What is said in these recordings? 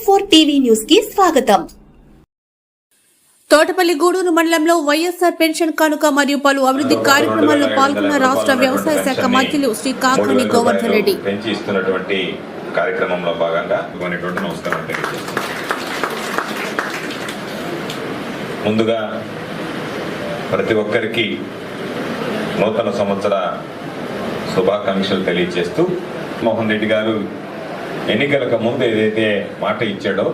M4 TV news కి స్వాగతం. తోటపల్లి గూడూరు మండలంలో వైఎస్ఆర్ పెన్షన్ కానుక మరియు పలు అభివృద్ధి కార్యక్రమాల్లో పాల్గొన్న రాష్ట్ర వ్యవసాయ శాఖ మంత్రులు శ్రీ కాకాని గోవర్ధన్ రెడ్డి. పెంచి ఇస్తున్నటువంటి కార్యక్రమంలో భాగంగా నమస్కారం తెలియజేస్తున్నాను. ముందుగా ప్రతి ఒక్కరికి నూతన సంవత్సర శుభాకాంక్షలు తెలియజేస్తూ మోహన్ రెడ్డి గారు ఎన్నికలకు ముందు ఏదైతే మాట ఇచ్చాడో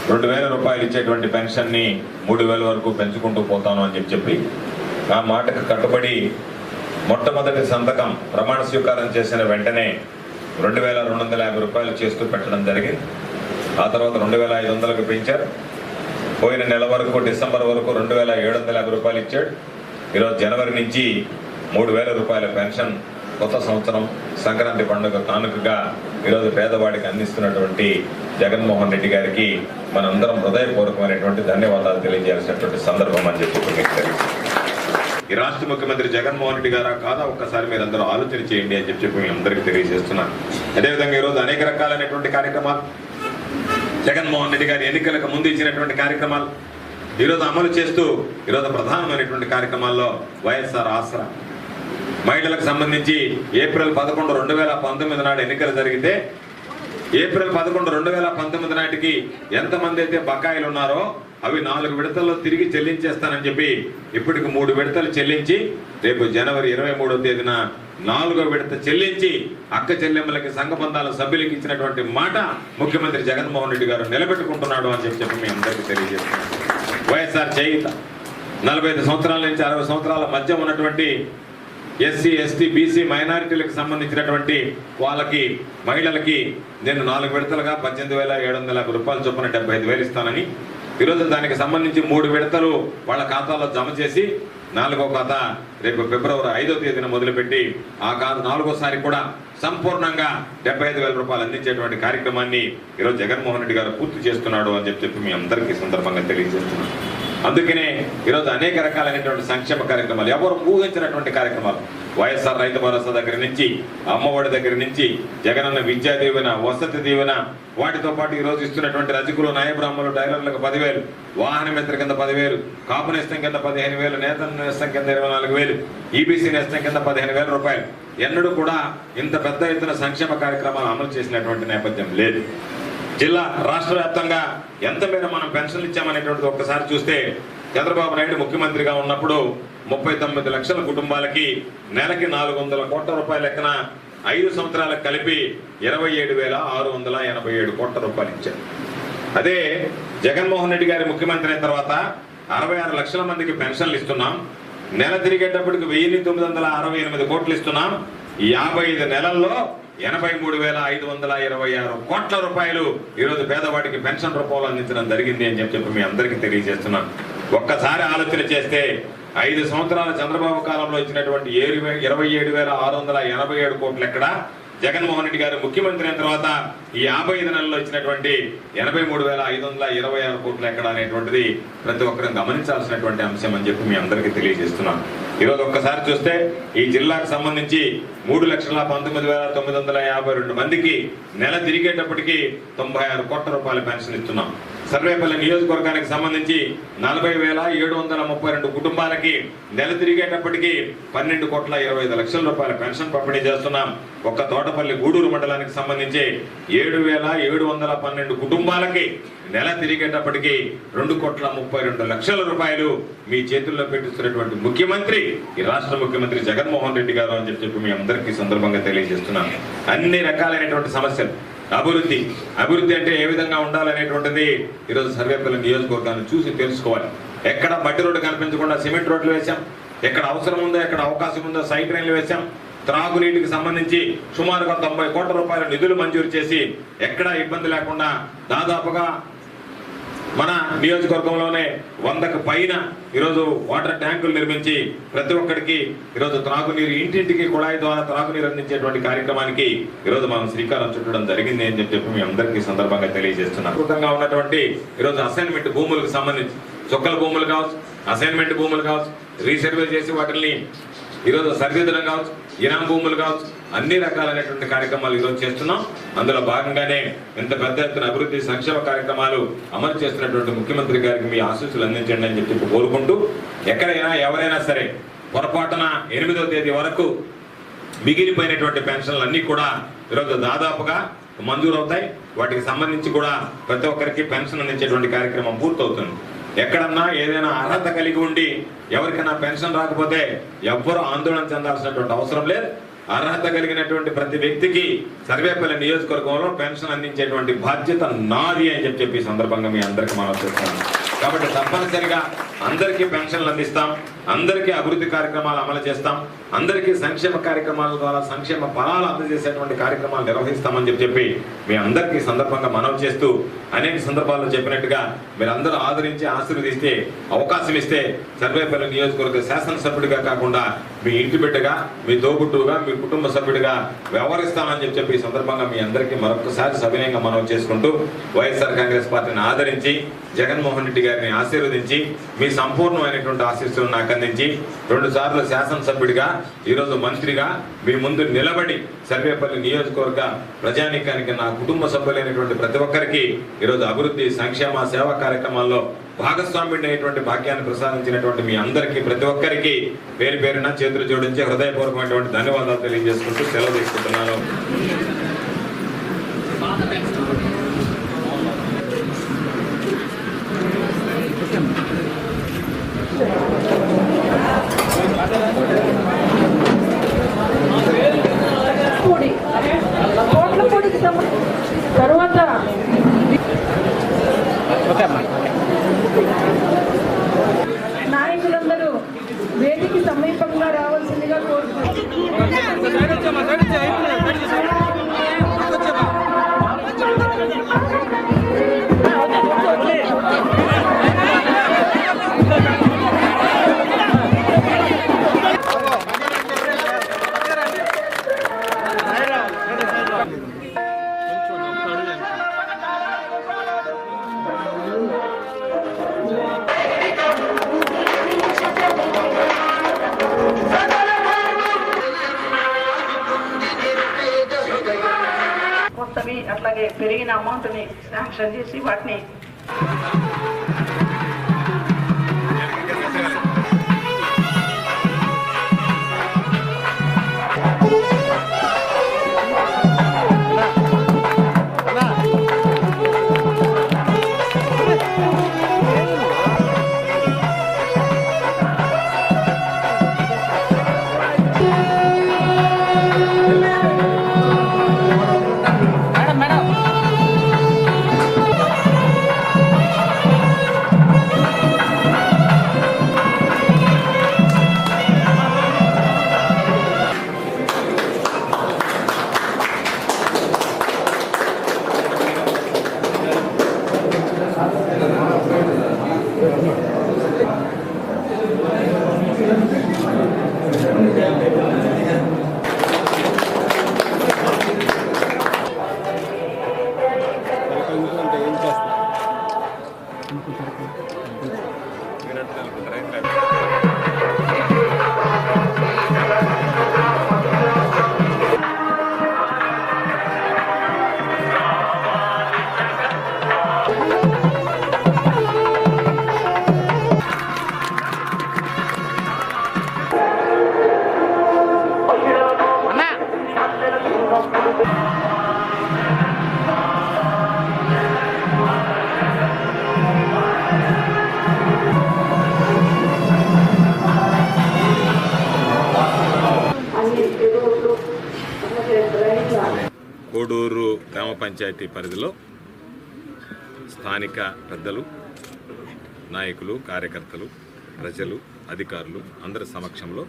2000 రూపాయలు ఇచ్చేటువంటి పెన్షన్ని 3000 వరకు పెంచుకుంటూ పోతాను అని చెప్పి ఆ మాటకు కట్టుబడి మొట్టమొదటి సంతకం ప్రమాణ స్వీకారం చేసిన వెంటనే 2250 రూపాయలు చేస్తూ పెట్టడం జరిగింది. ఆ తర్వాత 2500కు పెంచారు. పోయిన నెల వరకు డిసెంబర్ వరకు 2750 రూపాయలు ఇచ్చాడు. ఈరోజు జనవరి నుంచి 3000 రూపాయల పెన్షన్ కొత్త సంవత్సరం సంక్రాంతి పండుగ కానుకగా ఈరోజు పేదవాడికి అందిస్తున్నటువంటి జగన్మోహన్ రెడ్డి గారికి మనందరం హృదయపూర్వకమైనటువంటి ధన్యవాదాలు తెలియజేయాల్సినటువంటి సందర్భం అని చెప్పి ఈ రాష్ట్ర ముఖ్యమంత్రి జగన్మోహన్ రెడ్డి గారా కాదా ఒక్కసారి మీరు అందరూ ఆలోచన చేయండి అని చెప్పి మీ అందరికీ తెలియజేస్తున్నాను. అదేవిధంగా ఈరోజు అనేక రకాలైనటువంటి కార్యక్రమాలు జగన్మోహన్ రెడ్డి గారి ఎన్నికలకు ముందు ఇచ్చినటువంటి కార్యక్రమాలు ఈరోజు అమలు చేస్తూ ఈరోజు ప్రధానమైనటువంటి కార్యక్రమాల్లో వైఎస్ఆర్ ఆసరా మహిళలకు సంబంధించి ఏప్రిల్ 11, 2019 నాడు ఎన్నికలు జరిగితే ఏప్రిల్ 11, 2019 నాటికి ఎంతమంది అయితే బకాయిలు ఉన్నారో అవి 4 విడతల్లో తిరిగి చెల్లించేస్తానని చెప్పి ఇప్పటికి 3 విడతలు చెల్లించి రేపు జనవరి 23వ తేదీన 4వ విడత చెల్లించి అక్క చెల్లెమ్మలకి సంఘ బంధాల సభ్యులకి ఇచ్చినటువంటి మాట ముఖ్యమంత్రి జగన్మోహన్ రెడ్డి గారు నిలబెట్టుకుంటున్నాడు అని చెప్పి మీ అందరికీ తెలియజేస్తున్నాను. వైఎస్ఆర్ చేయుత 45 సంవత్సరాల నుంచి 60 సంవత్సరాల మధ్య ఉన్నటువంటి ఎస్సీ, ఎస్టీ, బీసీ మైనారిటీలకు సంబంధించినటువంటి వాళ్ళకి మహిళలకి నేను 4 విడతలుగా 18,750 రూపాయలు చొప్పున 75,000 ఇస్తానని ఈరోజు దానికి సంబంధించి 3 విడతలు వాళ్ళ ఖాతాలో జమ చేసి 4వ ఖాతా రేపు ఫిబ్రవరి 5వ తేదీన మొదలుపెట్టి ఆ ఖాతా 4వసారి కూడా సంపూర్ణంగా 75,000 రూపాయలు అందించేటువంటి కార్యక్రమాన్ని ఈరోజు జగన్మోహన్ రెడ్డి గారు పూర్తి చేస్తున్నాడు అని చెప్పి మీ అందరికీ సందర్భంగా తెలియజేస్తున్నాను. అందుకనే ఈరోజు అనేక రకాలైనటువంటి సంక్షేమ కార్యక్రమాలు ఎవరు ఊహించినటువంటి కార్యక్రమాలు వైఎస్ఆర్ రైతు భరోసా దగ్గర నుంచి అమ్మఒడి దగ్గర నుంచి జగనన్న విద్యా దీవెన, వసతి దీవెన, వాటితో పాటు ఈరోజు ఇస్తున్నటువంటి రజకులు, న్యాయబ్రాహ్మణులు, టైలర్లకు 10,000, వాహన మిత్ర కింద 10,000, కాపు నేస్తం కింద 15,000, నేత నేస్తం కింద 24,000, ఈబీసీ నేస్తం కింద 15,000 రూపాయలు. ఎన్నడూ కూడా ఇంత పెద్ద ఎత్తున సంక్షేమ కార్యక్రమాలు అమలు చేసినటువంటి నేపథ్యం లేదు. జిల్లా రాష్ట్ర వ్యాప్తంగా ఎంత మేర మనం పెన్షన్లు ఇచ్చామనేటువంటిది ఒక్కసారి చూస్తే చంద్రబాబు నాయుడు ముఖ్యమంత్రిగా ఉన్నప్పుడు 39 లక్షల కుటుంబాలకి నెలకి 400 కోట్ల రూపాయల లెక్కన 5 సంవత్సరాలకు కలిపి 27,687 కోట్ల రూపాయలు ఇచ్చారు. అదే జగన్మోహన్ రెడ్డి గారి ముఖ్యమంత్రి అయిన తర్వాత 66 లక్షల మందికి పెన్షన్లు ఇస్తున్నాం. నెల తిరిగేటప్పటికి 1,968 కోట్లు ఇస్తున్నాం. 55 నెలల్లో 83,526 కోట్ల రూపాయలు ఈరోజు పేదవాడికి పెన్షన్ రూపంలో అందించడం జరిగింది అని చెప్పి మీ అందరికీ తెలియజేస్తున్నాను. ఒక్కసారి ఆలోచన చేస్తే 5 సంవత్సరాల చంద్రబాబు కాలంలో ఇచ్చినటువంటి 27,687 కోట్లు ఎక్కడ, జగన్మోహన్ రెడ్డి గారు ముఖ్యమంత్రి అయిన తర్వాత ఈ 55 నెలల్లో ఇచ్చినటువంటి 83,526 కోట్లు ఎక్కడ అనేటువంటిది ప్రతి ఒక్కరూ గమనించాల్సినటువంటి అంశం అని చెప్పి మీ అందరికీ తెలియజేస్తున్నాను. ఈరోజు ఒక్కసారి చూస్తే ఈ జిల్లాకు సంబంధించి 3,19,952 మందికి నెల తిరిగేటప్పటికి 96 కోట్ల రూపాయల పెన్షన్ ఇస్తున్నాం. సర్వేపల్లి నియోజకవర్గానికి సంబంధించి 40,732 కుటుంబాలకి నెల తిరిగేటప్పటికి 12,25 లక్షల పెన్షన్ పంపిణీ చేస్తున్నాం. ఒక్క తోటపల్లి గూడూరు మండలానికి సంబంధించి 7,712 కుటుంబాలకి నెల తిరిగేటప్పటికి 2,32 లక్షల రూపాయలు మీ చేతుల్లో పెట్టిస్తున్నటువంటి ముఖ్యమంత్రి ఈ రాష్ట్ర ముఖ్యమంత్రి జగన్మోహన్ రెడ్డి గారు అని చెప్పి మీ అందరికీ సందర్భంగా తెలియజేస్తున్నాను. అన్ని రకాలైనటువంటి సమస్యలు అభివృద్ధి అంటే ఏ విధంగా ఉండాలనేటువంటిది ఈరోజు సర్వేపల్లి నియోజకవర్గాన్ని చూసి తెలుసుకోవాలి. ఎక్కడ మట్టి రోడ్డు కనిపించకుండా సిమెంట్ రోడ్లు వేశాం, ఎక్కడ అవసరం ఉందో ఎక్కడ అవకాశం ఉందో సైడ్ రైన్లు వేశాం. త్రాగునీటికి సంబంధించి సుమారుగా 90 కోట్ల రూపాయల నిధులు మంజూరు చేసి ఎక్కడా ఇబ్బంది లేకుండా దాదాపుగా మన నియోజకవర్గంలోనే 100కు పైన ఈరోజు వాటర్ ట్యాంకులు నిర్మించి ప్రతి ఒక్కరికి ఈరోజు త్రాగునీరు ఇంటింటికి కుళాయి ద్వారా త్రాగునీరు అందించేటువంటి కార్యక్రమానికి ఈరోజు మనం శ్రీకారం చుట్టడం జరిగింది అని చెప్పి మీ అందరికీ సందర్భంగా తెలియజేస్తున్నాం. అద్భుతంగా ఉన్నటువంటి ఈరోజు అసైన్మెంట్ భూములకు సంబంధించి చుక్కల భూములు కావచ్చు, అసైన్మెంట్ భూములు కావచ్చు, రీసర్వే చేసి వాటిని ఈరోజు సరిదిద్దడం కావచ్చు, ఇనాం భూములు కావచ్చు, అన్ని రకాలైనటువంటి కార్యక్రమాలు ఈరోజు చేస్తున్నాం. అందులో భాగంగానే ఇంత పెద్ద ఎత్తున అభివృద్ధి సంక్షేమ కార్యక్రమాలు అమలు చేస్తున్నటువంటి ముఖ్యమంత్రి గారికి మీ ఆశీస్సులు అందించండి అని చెప్పి కోరుకుంటూ, ఎక్కడైనా ఎవరైనా సరే పొరపాటున 8వ తేదీ వరకు మిగిలిపోయినటువంటి పెన్షన్లు అన్నీ కూడా ఈరోజు దాదాపుగా మంజూరు అవుతాయి. వాటికి సంబంధించి కూడా ప్రతి ఒక్కరికి పెన్షన్ అందించేటువంటి కార్యక్రమం పూర్తవుతుంది. ఎక్కడన్నా ఏదైనా అర్హత కలిగి ఉండి ఎవరికైనా పెన్షన్ రాకపోతే ఎవ్వరూ ఆందోళన చెందాల్సినటువంటి అవసరం లేదు. అర్హత కలిగినటువంటి ప్రతి వ్యక్తికి సర్వేపల్లి నియోజకవర్గంలో పెన్షన్ అందించేటువంటి బాధ్యత నాది అని చెప్పి సందర్భంగా మీ అందరికీ మనం చేస్తున్నాం. కాబట్టి తప్పనిసరిగా అందరికీ పెన్షన్లు అందిస్తాం, అందరికీ అభివృద్ధి కార్యక్రమాలు అమలు చేస్తాం, అందరికీ సంక్షేమ కార్యక్రమాల ద్వారా సంక్షేమ ఫలాలు అందజేసేటువంటి కార్యక్రమాలు నిర్వహిస్తామని చెప్పి మీ అందరికీ సందర్భంగా మనవి చేస్తూ, అనేక సందర్భాల్లో చెప్పినట్టుగా మీరందరూ ఆదరించి ఆశీర్వదిస్తే, అవకాశం ఇస్తే సర్వేపల్లి నియోజకవర్గ శాసనసభ్యుడిగా కాకుండా మీ ఇంటి బిడ్డగా, మీ తోబుట్టుగా, మీ కుటుంబ సభ్యుడిగా వ్యవహరిస్తామని చెప్పి ఈ సందర్భంగా మీ అందరికీ మరొకసారి సవినయంగా మనవి చేసుకుంటూ, వైఎస్ఆర్ కాంగ్రెస్ పార్టీని ఆదరించి జగన్మోహన్ రెడ్డి గారిని ఆశీర్వదించి మీ సంపూర్ణమైనటువంటి ఆశీస్సులను నాకు అందించి 2 సార్లు శాసనసభ్యుడిగా, ఈరోజు మంత్రిగా మీ ముందు నిలబడి సర్వేపల్లి నియోజకవర్గ ప్రజానీకానికి, నా కుటుంబ సభ్యులైనటువంటి ప్రతి ఒక్కరికి ఈరోజు అభివృద్ధి సంక్షేమ సేవా కార్యక్రమాల్లో భాగస్వామ్యుడి అయినటువంటి భాగ్యాన్ని ప్రసాదించినటువంటి మీ అందరికీ ప్రతి ఒక్కరికి పేరు పేరున చేతులు జోడించి హృదయపూర్వకమైనటువంటి ధన్యవాదాలు తెలియజేసుకుంటూ సెలవు తీసుకుంటున్నాను. తర్వాత నాయకులందరూ వేదిక సమీపంగా రావాల్సిందిగా కొత్తవి అట్లాగే పెరిగిన అమౌంట్ని శాంక్షన్ చేసి వాటిని కోడూరు గ్రామ పంచాయతీ పరిధిలో స్థానిక పెద్దలు, నాయకులు, కార్యకర్తలు, ప్రజలు, అధికారులు అందరి సమక్షంలో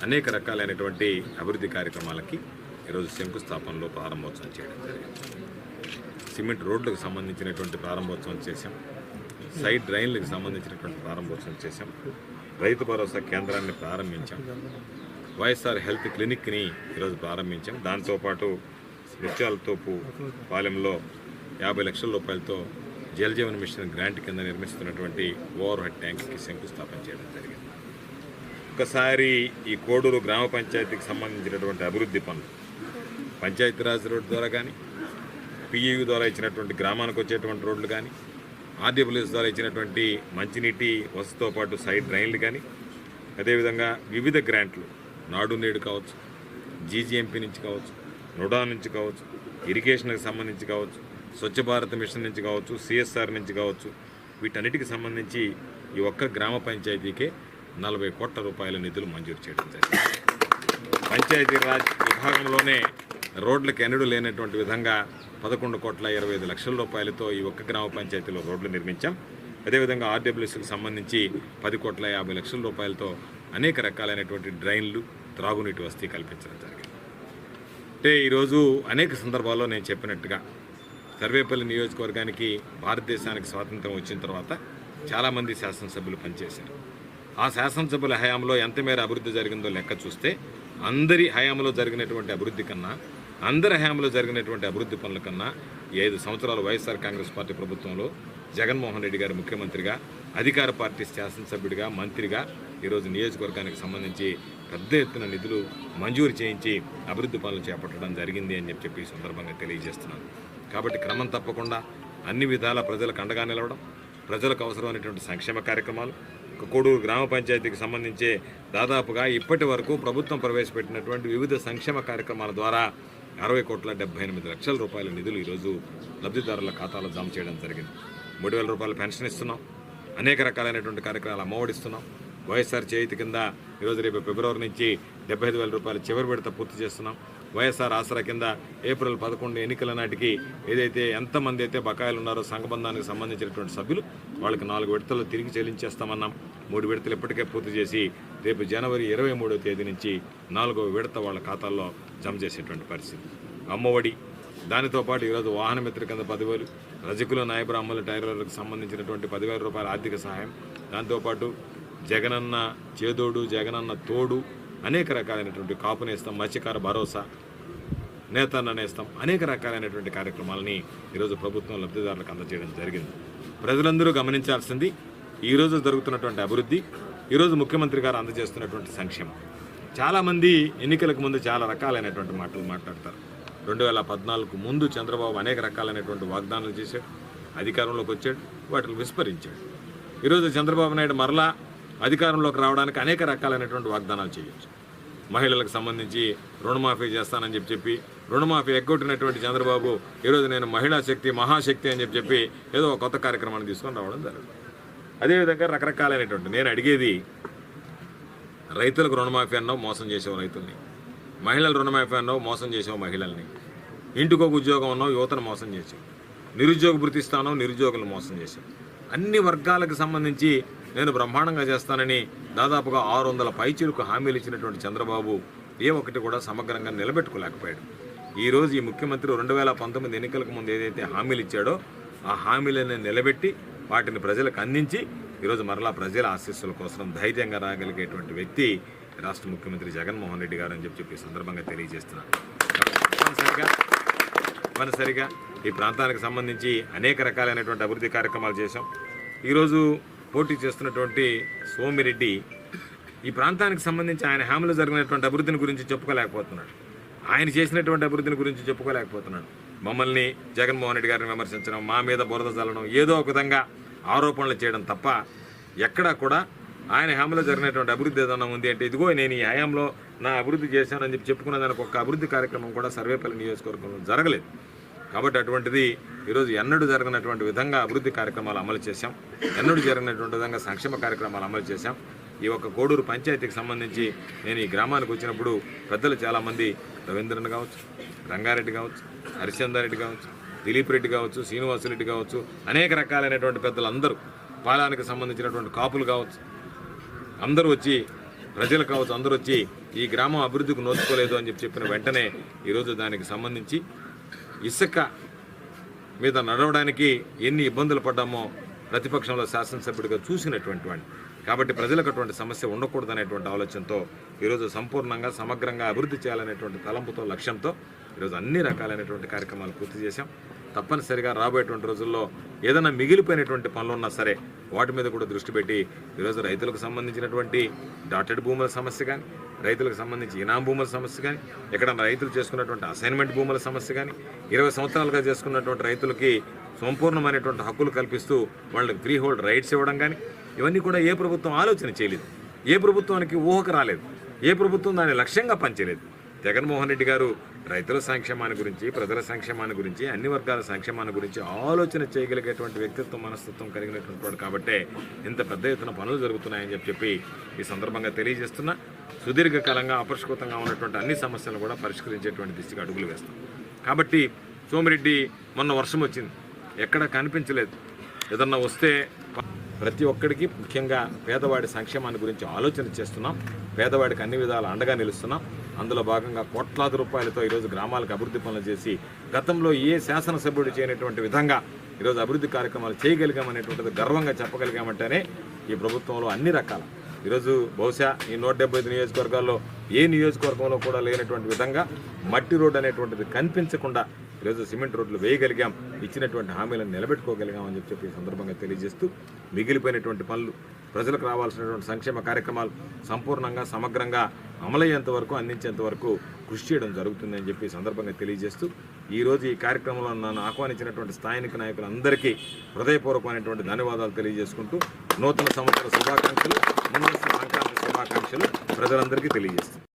అనేక రకాలైనటువంటి అభివృద్ధి కార్యక్రమాలకి ఈరోజు శంకుస్థాపనలో ప్రారంభోత్సవం చేయడం జరిగింది. సిమెంట్ రోడ్లకు సంబంధించినటువంటి ప్రారంభోత్సవం చేశాం, సైడ్ డ్రైన్లకు సంబంధించినటువంటి ప్రారంభోత్సవం చేశాం, రైతు భరోసా కేంద్రాన్ని ప్రారంభించాం, వైఎస్ఆర్ హెల్త్ క్లినిక్ని ఈరోజు ప్రారంభించాం. దాంతోపాటు ముత్యాలతోపు పాలెంలో 50 లక్షల రూపాయలతో జల్ జీవన్ మిషన్ గ్రాంట్ కింద నిర్మిస్తున్నటువంటి ఓవర్ హెడ్ ట్యాంక్కి శంకుస్థాపన చేయడం జరిగింది. ఒక్కసారి ఈ కోడూరు గ్రామ పంచాయతీకి సంబంధించినటువంటి అభివృద్ధి పనులు పంచాయతీరాజ్ రోడ్డు ద్వారా కానీ, పిఈయు ద్వారా ఇచ్చినటువంటి గ్రామానికి వచ్చేటువంటి రోడ్లు కానీ, ఆర్డబ్ల్యూఎస్ ద్వారా ఇచ్చినటువంటి మంచినీటి వసతితో పాటు సైడ్ డ్రైన్లు కానీ, అదేవిధంగా వివిధ గ్రాంట్లు నాడు నేడు కావచ్చు, జీజీఎంపీ నుంచి కావచ్చు, నుడా నుంచి కావచ్చు, ఇరిగేషన్కి సంబంధించి కావచ్చు, స్వచ్ఛ భారత్ మిషన్ నుంచి కావచ్చు, సిఎస్ఆర్ నుంచి కావచ్చు, వీటన్నిటికి సంబంధించి ఈ ఒక్క గ్రామ పంచాయతీకే 40 కోట్ల రూపాయల నిధులు మంజూరు చేయడం జరిగింది. పంచాయతీరాజ్ విభాగంలోనే రోడ్లకు ఎన్నడూ లేనటువంటి విధంగా 11,25,00,000 రూపాయలతో ఈ ఒక్క గ్రామ పంచాయతీలో రోడ్లు నిర్మించాం. అదేవిధంగా ఆర్డబ్ల్యూఎస్కి సంబంధించి 10,50,00,000 రూపాయలతో అనేక రకాలైనటువంటి డ్రైన్లు, త్రాగునీటి వసతి కల్పించడం జరిగింది. అంటే ఈరోజు అనేక సందర్భాల్లో నేను చెప్పినట్టుగా సర్వేపల్లి నియోజకవర్గానికి భారతదేశానికి స్వాతంత్రం వచ్చిన తర్వాత చాలామంది శాసనసభ్యులు పనిచేశారు. ఆ శాసనసభ్యుల హయాంలో ఎంత మేర అభివృద్ధి జరిగిందో లెక్క చూస్తే అందరి హయాంలో జరిగినటువంటి అభివృద్ధి కన్నా, అందరి హయాంలో జరిగినటువంటి అభివృద్ధి పనుల కన్నా 5 సంవత్సరాలు వైఎస్ఆర్ కాంగ్రెస్ పార్టీ ప్రభుత్వంలో జగన్మోహన్ రెడ్డి గారు ముఖ్యమంత్రిగా, అధికార పార్టీ శాసనసభ్యుడిగా, మంత్రిగా ఈరోజు నియోజకవర్గానికి సంబంధించి పెద్ద ఎత్తున నిధులు మంజూరు చేయించి అభివృద్ధి పనులు చేపట్టడం జరిగింది అని చెప్పి ఈ సందర్భంగా తెలియజేస్తున్నాను. కాబట్టి క్రమం తప్పకుండా అన్ని విధాల ప్రజలకు అండగా నిలవడం, ప్రజలకు అవసరమైనటువంటి సంక్షేమ కార్యక్రమాలు, కోడూరు గ్రామ పంచాయతీకి సంబంధించే దాదాపుగా ఇప్పటి వరకు ప్రభుత్వం ప్రవేశపెట్టినటువంటి వివిధ సంక్షేమ కార్యక్రమాల ద్వారా 60,78,00,000 రూపాయల నిధులు ఈరోజు లబ్ధిదారుల ఖాతాలో జమ చేయడం జరిగింది. 3,000 రూపాయల పెన్షన్ ఇస్తున్నాం, అనేక రకాలైనటువంటి కార్యక్రమాలు అమ్మఒడిస్తున్నాం. వైఎస్ఆర్ చేతి కింద ఈరోజు రేపు ఫిబ్రవరి నుంచి 75,000 రూపాయలు చివరి విడత పూర్తి చేస్తున్నాం. వైఎస్ఆర్ ఆసరా కింద ఏప్రిల్ 11 ఎన్నికల నాటికి ఏదైతే ఎంతమంది అయితే బకాయిలు ఉన్నారో సంఘబంధానికి సంబంధించినటువంటి సభ్యులు వాళ్ళకి 4 విడతలు తిరిగి చెల్లించేస్తామన్నాం. 3 విడతలు ఇప్పటికే పూర్తి చేసి రేపు జనవరి 23వ తేదీ నుంచి 4వ విడత వాళ్ళ ఖాతాల్లో జమ చేసేటువంటి పరిస్థితి. అమ్మఒడి, దానితో పాటు ఈరోజు వాహన మిత్ర కింద 10,000, రజకులు, నాయబ్రాహ్మణులు, టైలర్లకు సంబంధించినటువంటి 10,000 రూపాయల ఆర్థిక సహాయం, దాంతోపాటు జగనన్న చేదోడు, జగనన్న తోడు, అనేక రకాలైనటువంటి కాపు నేస్తం, మత్స్యకార భరోసా, నేతన్న నేస్తం, అనేక రకాలైనటువంటి కార్యక్రమాలని ఈరోజు ప్రభుత్వం లబ్ధిదారులకు అందజేయడం జరిగింది. ప్రజలందరూ గమనించాల్సింది ఈరోజు జరుగుతున్నటువంటి అభివృద్ధి, ఈరోజు ముఖ్యమంత్రి గారు అందజేస్తున్నటువంటి సంక్షేమం. చాలామంది ఎన్నికలకు ముందు చాలా రకాలైనటువంటి మాటలు మాట్లాడతారు. 2014 ముందు చంద్రబాబు అనేక రకాలైనటువంటి వాగ్దానాలు చేశాడు, అధికారంలోకి వచ్చాడు, వాటిని విస్మరించాడు. ఈరోజు చంద్రబాబు నాయుడు మరలా అధికారంలోకి రావడానికి అనేక రకాలైనటువంటి వాగ్దానాలు చేయొచ్చు. మహిళలకు సంబంధించి రుణమాఫీ చేస్తానని చెప్పి రుణమాఫీ ఎగ్గొట్టినటువంటి చంద్రబాబు ఈరోజు నేను మహిళా శక్తి, మహాశక్తి అని చెప్పి ఏదో ఒక కొత్త కార్యక్రమాన్ని తీసుకొని రావడం జరుగుతుంది. అదేవిధంగా రకరకాలైనటువంటి, నేను అడిగేది, రైతులకు రుణమాఫీ అన్నావు, మోసం చేసావు రైతుల్ని. మహిళల రుణమాఫీ అన్నావు, మోసం చేసావు మహిళల్ని. ఇంటికొక ఉద్యోగం అన్నావు, యువతను మోసం చేసావు. నిరుద్యోగ భృతి ఇస్తానో, నిరుద్యోగులను మోసం చేశావు. అన్ని వర్గాలకు సంబంధించి నేను బ్రహ్మాండంగా చేస్తానని దాదాపుగా 600 పైచిలకు హామీలు ఇచ్చినటువంటి చంద్రబాబు ఏ ఒక్కటి కూడా సమగ్రంగా నిలబెట్టుకోలేకపోయాడు. ఈరోజు ఈ ముఖ్యమంత్రి 2019 ఎన్నికలకు ముందు ఏదైతే హామీలు ఇచ్చాడో ఆ హామీలను నిలబెట్టి వాటిని ప్రజలకు అందించి ఈరోజు మరలా ప్రజల ఆశీస్సుల కోసం ధైర్యంగా రాగలిగేటువంటి వ్యక్తి రాష్ట్ర ముఖ్యమంత్రి జగన్మోహన్ రెడ్డి గారు అని చెప్పి సందర్భంగా తెలియజేస్తున్నాను. తప్పనిసరిగా ఈ ప్రాంతానికి సంబంధించి అనేక రకాలైనటువంటి అభివృద్ధి కార్యక్రమాలు చేశాం. ఈరోజు పోటీ చేస్తున్నటువంటి సోమిరెడ్డి ఈ ప్రాంతానికి సంబంధించి ఆయన హామీలో జరిగినటువంటి అభివృద్ధిని గురించి చెప్పుకోలేకపోతున్నాడు, ఆయన చేసినటువంటి అభివృద్ధిని గురించి చెప్పుకోలేకపోతున్నాడు. మమ్మల్ని, జగన్మోహన్ రెడ్డి గారిని విమర్శించడం, మా మీద బురద చల్లడం, ఏదో ఒక విధంగా ఆరోపణలు చేయడం తప్ప ఎక్కడా కూడా ఆయన హామీలో జరిగినటువంటి అభివృద్ధి ఏదన్నా ఉంది అంటే ఇదిగో నేను ఈ హయాంలో నా అభివృద్ధి చేశానని చెప్పుకున్న దానికి ఒక్క అభివృద్ధి కార్యక్రమం కూడా సర్వేపల్లి నియోజకవర్గంలో జరగలేదు. కాబట్టి అటువంటిది ఈరోజు ఎన్నడూ జరగనటువంటి విధంగా అభివృద్ధి కార్యక్రమాలు అమలు చేశాం, ఎన్నడూ జరిగినటువంటి విధంగా సంక్షేమ కార్యక్రమాలు అమలు చేశాం. ఈ ఒక్క కోడూరు పంచాయతీకి సంబంధించి నేను ఈ గ్రామానికి వచ్చినప్పుడు పెద్దలు చాలామంది, రవీంద్రన్ కావచ్చు, రంగారెడ్డి కావచ్చు, హరిచందారెడ్డి కావచ్చు, దిలీప్ రెడ్డి కావచ్చు, శ్రీనివాసరెడ్డి కావచ్చు, అనేక రకాలైనటువంటి పెద్దలందరూ, పాలానికి సంబంధించినటువంటి కాపులు కావచ్చు, అందరూ వచ్చి, ప్రజలు కావచ్చు, అందరూ వచ్చి ఈ గ్రామం అభివృద్ధికి నోచుకోలేదు అని చెప్పిన వెంటనే ఈరోజు దానికి సంబంధించి ఇసుక మీద నడవడానికి ఎన్ని ఇబ్బందులు పడ్డామో ప్రతిపక్షంలో శాసనసభ్యుడిగా చూసినటువంటి వాడిని. కాబట్టి ప్రజలకు అటువంటి సమస్య ఉండకూడదనేటువంటి ఆలోచనతో ఈరోజు సంపూర్ణంగా సమగ్రంగా అభివృద్ధి చేయాలనేటువంటి తలంపుతో, లక్ష్యంతో ఈరోజు అన్ని రకాలైనటువంటి కార్యక్రమాలు పూర్తి చేశాం. తప్పనిసరిగా రాబోయేటువంటి రోజుల్లో ఏదైనా మిగిలిపోయినటువంటి పనులు ఉన్నా సరే వాటి మీద కూడా దృష్టి పెట్టి ఈరోజు రైతులకు సంబంధించినటువంటి డాటెడ్ భూముల సమస్య కానీ, రైతులకు సంబంధించి ఇనాం భూముల సమస్య కానీ, ఎక్కడన్నా రైతులు చేసుకున్నటువంటి అసైన్మెంట్ భూముల సమస్య కానీ, 20 సంవత్సరాలుగా చేసుకున్నటువంటి రైతులకి సంపూర్ణమైనటువంటి హక్కులు కల్పిస్తూ వాళ్ళకి ఫ్రీ హోల్డ్ రైట్స్ ఇవ్వడం కానీ, ఇవన్నీ కూడా ఏ ప్రభుత్వం ఆలోచన చేయలేదు. ఏ ప్రభుత్వానికి ఊహకు రాలేదు. ఏ ప్రభుత్వం దాన్ని లక్ష్యంగా పనిచేయలేదు. జగన్మోహన్ రెడ్డి గారు రైతుల సంక్షేమాన్ని గురించి, ప్రజల సంక్షేమాన్ని గురించి, అన్ని వర్గాల సంక్షేమాన్ని గురించి ఆలోచన చేయగలిగేటువంటి వ్యక్తిత్వం, మనస్తత్వం కలిగినటువంటి వాడు కాబట్టే ఇంత పెద్ద ఎత్తున పనులు జరుగుతున్నాయని చెప్పి ఈ సందర్భంగా తెలియజేస్తున్నా. సుదీర్ఘకాలంగా అపరిష్కృతంగా ఉన్నటువంటి అన్ని సమస్యలను కూడా పరిష్కరించేటువంటి దిశగా అడుగులు వేస్తాం. కాబట్టి సోమిరెడ్డి మొన్న వర్షం వచ్చింది, ఎక్కడ కనిపించలేదు. ఏదన్నా వస్తే ప్రతి ఒక్కడికి, ముఖ్యంగా పేదవాడి సంక్షేమాన్ని గురించి ఆలోచన చేస్తున్నాం. పేదవాడికి అన్ని విధాలు అండగా నిలుస్తున్నాం. అందులో భాగంగా కోట్లాది రూపాయలతో ఈరోజు గ్రామాలకు అభివృద్ధి పనులు చేసి గతంలో ఏ శాసనసభ్యుడు చేయనటువంటి విధంగా ఈరోజు అభివృద్ధి కార్యక్రమాలు చేయగలిగామనేటువంటిది గర్వంగా చెప్పగలిగామంటేనే ఈ ప్రభుత్వంలో అన్ని రకాల ఈరోజు బహుశా ఈ 175 నియోజకవర్గాల్లో ఏ నియోజకవర్గంలో కూడా లేనటువంటి విధంగా మట్టి రోడ్డు అనేటువంటిది కనిపించకుండా ఈరోజు సిమెంట్ రోడ్లు వేయగలిగాం. ఇచ్చినటువంటి హామీలను నిలబెట్టుకోగలిగామని చెప్పి ఈ సందర్భంగా తెలియజేస్తూ మిగిలిపోయినటువంటి పనులు, ప్రజలకు రావాల్సినటువంటి సంక్షేమ కార్యక్రమాలు సంపూర్ణంగా సమగ్రంగా అమలయ్యేంత వరకు, అందించేంత వరకు కృషి చేయడం జరుగుతుందని చెప్పి ఈ సందర్భంగా తెలియజేస్తూ ఈరోజు ఈ కార్యక్రమంలో నన్ను ఆహ్వానించినటువంటి స్థానిక నాయకులందరికీ హృదయపూర్వకమైనటువంటి ధన్యవాదాలు తెలియజేసుకుంటూ నూతన సంవత్సర శుభాకాంక్షలు, ముందస్తు సంక్రాంతి శుభాకాంక్షలు ప్రజలందరికీ తెలియజేస్తాను.